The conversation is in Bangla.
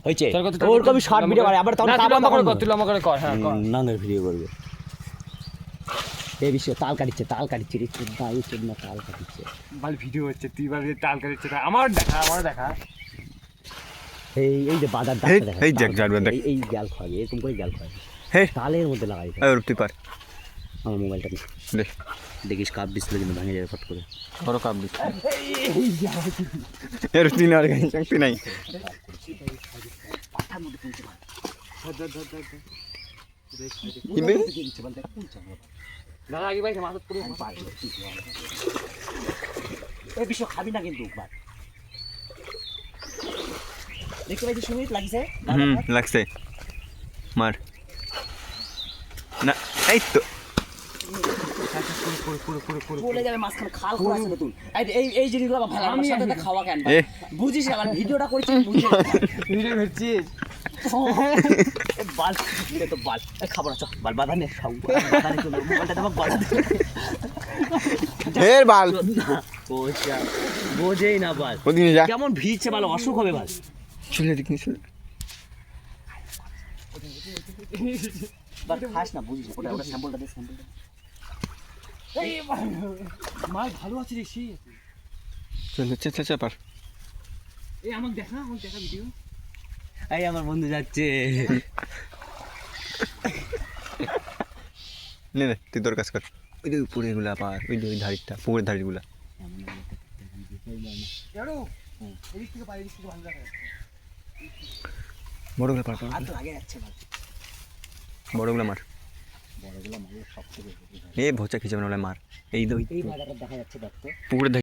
হয়েছে ওরকম শর্ট ভিডিও করে আবার তখন তুই লম্বা করে কর। হ্যাঁ কর। নাঙ্গের ভিডিও করবে এই বিষয়ে তাল কাটিচ্ছে রে চোদ্দা এই চোদ্দা তাল কাটিচ্ছে ভাই ভিডিও হচ্ছে তুই ভাই তাল কাটিচ্ছে আমার দেখা এই যে বাজার এই দেখ জানবেন দেখ এই গ্যাল খাওয়াবে এরকম করে গ্যাল খাওয়াবে হে তালের মধ্যে লাগাই তুই পার আমার মোবাইলটা দেখ দেখিস কাপ ডিসপ্লে কিন্তু ভেঙে যাবে ফট করে বড় কাপ দিস এর তিন আর গাই শক্তি নাই দাদা আগে ভাই মাথা পুরো এই বিষয় খাবি না কিন্তু দেখতে পাইছিস সুমিত লাগিছে লাগছে মার না এই তো বলে যাবে মাঝখানে খাল খোলা আছে নতুন এই জিনিসগুলো আবার ভালো আমার সাথে খাওয়া কেন বুঝিস না ভিডিওটা করেছিস বুঝিস ভিডিও করছিস বাল তো বাল খাবার চ বাল বাধা নে খাও বাধা নে তুমি মোবাইলটা দাও বাধা দে এর বাল ওইটা বোঝেই না বাল ওদিকে যা কেমন ভিড়ছে বাল অসুখ হবে বাল চলে দেখ নিস বাল খাস না বুঝিস ওটা স্যাম্পলটা দে স্যাম্পলটা এই মাছ ভালো আছে রে সে চলে চল পার এই আমাকে দেখা ভিডিও এই আমার বন্ধু যাচ্ছে নে তুই তোর কাজ কর ওই যে উপরে এগুলা পার ওই যে ওই ধারিটা পুকুরের ধারিগুলা এদিক থেকে ভালো দেখা বড়গুলা পার আর তো আগে যাচ্ছে বাল বড়গুলা মার বড়গুলো মারিয়ে সব থেকে এ ভোচা খিচে মার এই এই বাজারটা দেখা যাচ্ছে দেখতে পুকুরের